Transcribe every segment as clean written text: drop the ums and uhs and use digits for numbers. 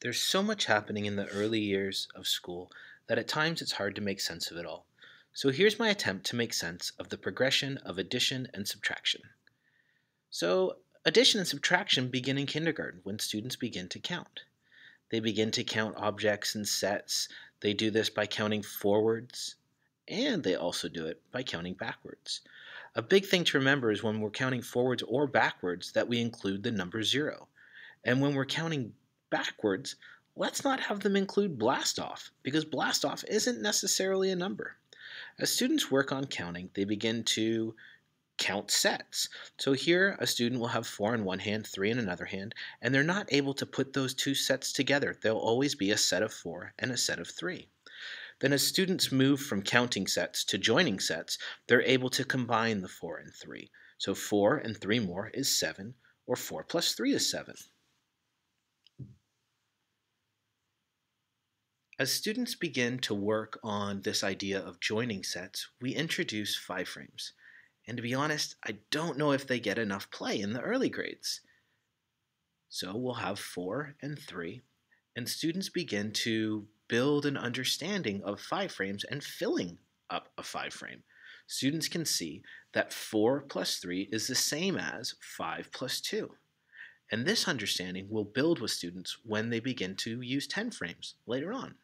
There's so much happening in the early years of school that at times it's hard to make sense of it all. So here's my attempt to make sense of the progression of addition and subtraction. So, addition and subtraction begin in kindergarten when students begin to count. They begin to count objects and sets. They do this by counting forwards, and they also do it by counting backwards. A big thing to remember is when we're counting forwards or backwards that we include the number 0. And when we're counting backwards, let's not have them include blast off, because blast off isn't necessarily a number. As students work on counting, they begin to count sets. So here, a student will have 4 in one hand, 3 in another hand, and they're not able to put those two sets together. There'll always be a set of 4 and a set of 3. Then as students move from counting sets to joining sets, they're able to combine the 4 and 3. So 4 and 3 more is 7, or 4 plus 3 is 7. As students begin to work on this idea of joining sets, we introduce 5 frames. And to be honest, I don't know if they get enough play in the early grades. So we'll have 4 and 3, and students begin to build an understanding of 5 frames and filling up a 5 frame. Students can see that 4 plus 3 is the same as 5 plus 2. And this understanding will build with students when they begin to use 10 frames later on.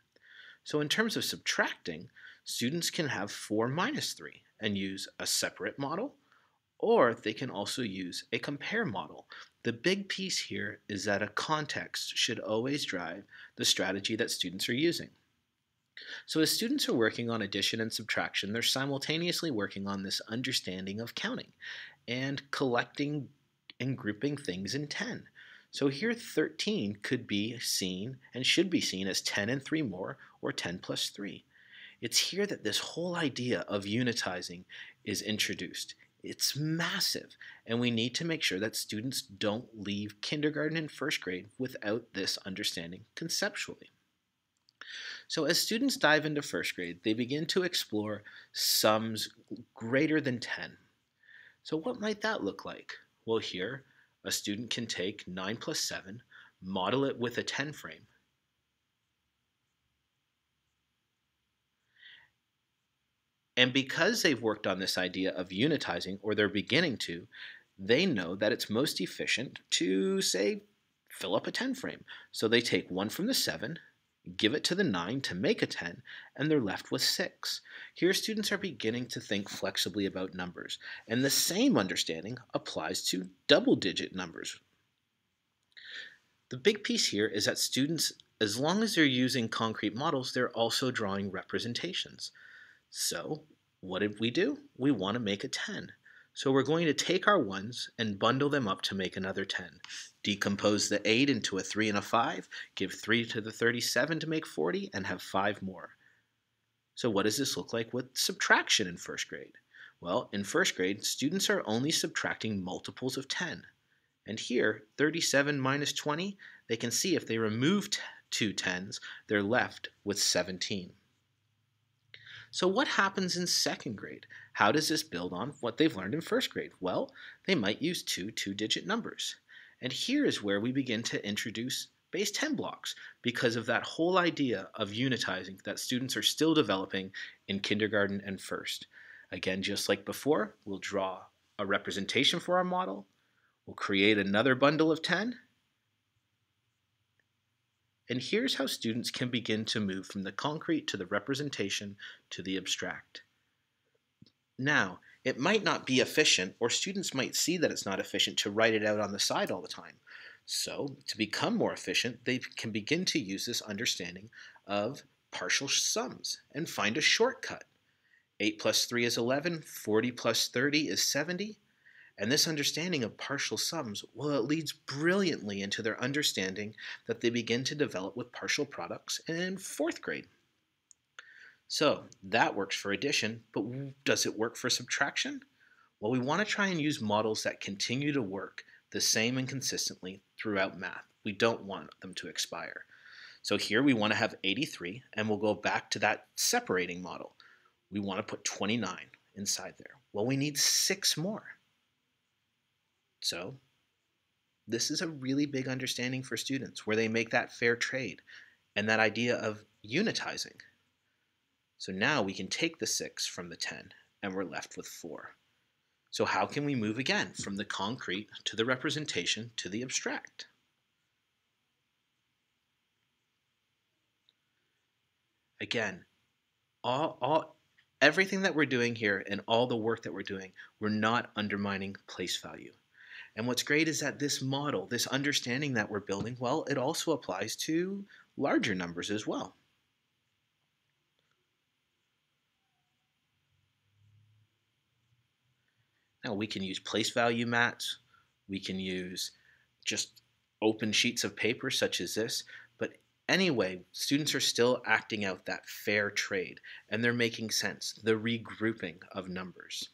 So in terms of subtracting, students can have 4 minus 3 and use a separate model, or they can also use a compare model. The big piece here is that a context should always drive the strategy that students are using. So as students are working on addition and subtraction, they're simultaneously working on this understanding of counting and collecting and grouping things in 10. So here 13 could be seen and should be seen as 10 and 3 more, or 10 plus 3. It's here that this whole idea of unitizing is introduced. It's massive, and we need to make sure that students don't leave kindergarten and first grade without this understanding conceptually. So as students dive into first grade, they begin to explore sums greater than 10. So what might that look like? Well, here, a student can take 9 plus 7, model it with a 10 frame, and because they've worked on this idea of unitizing, or they're beginning to, they know that it's most efficient to, say, fill up a 10 frame. So they take 1 from the 7, give it to the 9 to make a 10, and they're left with 6. Here students are beginning to think flexibly about numbers, and the same understanding applies to double-digit numbers. The big piece here is that students, as long as they're using concrete models, they're also drawing representations. So what did we do? We want to make a 10. So we're going to take our 1s and bundle them up to make another 10. Decompose the 8 into a 3 and a 5, give 3 to the 37 to make 40, and have 5 more. So what does this look like with subtraction in first grade? Well, in first grade, students are only subtracting multiples of 10. And here, 37 minus 20, they can see if they remove 2 10s, they're left with 17. So what happens in second grade? How does this build on what they've learned in first grade? Well, they might use 2 two-digit numbers. And here is where we begin to introduce base 10 blocks because of that whole idea of unitizing that students are still developing in kindergarten and first. Again, just like before, we'll draw a representation for our model. We'll create another bundle of 10. And here's how students can begin to move from the concrete to the representation to the abstract. Now, it might not be efficient, or students might see that it's not efficient to write it out on the side all the time. So, to become more efficient, they can begin to use this understanding of partial sums and find a shortcut. 8 plus 3 is 11, 40 plus 30 is 70. And this understanding of partial sums, well, it leads brilliantly into their understanding that they begin to develop with partial products in fourth grade. So that works for addition, but does it work for subtraction? Well, we want to try and use models that continue to work the same and consistently throughout math. We don't want them to expire. So here we want to have 83, and we'll go back to that separating model. We want to put 29 inside there. Well, we need 6 more. So This is a really big understanding for students where they make that fair trade and that idea of unitizing. So now we can take the 6 from the 10 and we're left with 4. So how can we move again from the concrete to the representation to the abstract? Again, everything that we're doing here and all the work that we're doing, we're not undermining place value. And what's great is that this model, this understanding that we're building, well, it also applies to larger numbers as well. Now we can use place value mats, we can use just open sheets of paper such as this, but anyway, students are still acting out that fair trade and they're making sense, the regrouping of numbers.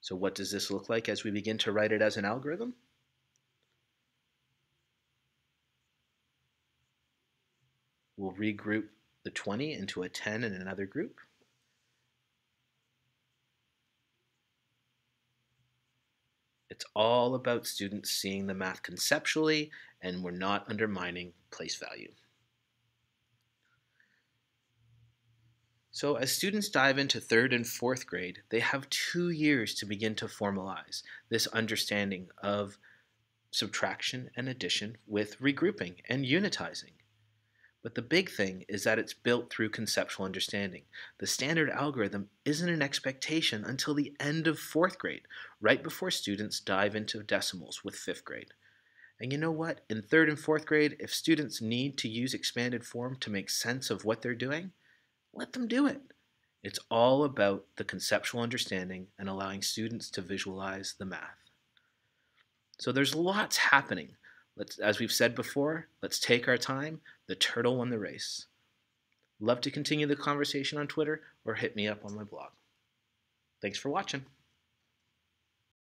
So what does this look like as we begin to write it as an algorithm? We'll regroup the 20 into a 10 in another group. It's all about students seeing the math conceptually, and we're not undermining place value. So as students dive into 3rd and 4th grade, they have 2 years to begin to formalize this understanding of subtraction and addition with regrouping and unitizing. But the big thing is that it's built through conceptual understanding. The standard algorithm isn't an expectation until the end of 4th grade, right before students dive into decimals with 5th grade. And you know what? In 3rd and 4th grade, if students need to use expanded form to make sense of what they're doing, let them do it. It's all about the conceptual understanding and allowing students to visualize the math. So there's lots happening. As we've said before, let's take our time. The turtle won the race. Love to continue the conversation on Twitter or hit me up on my blog. Thanks for watching.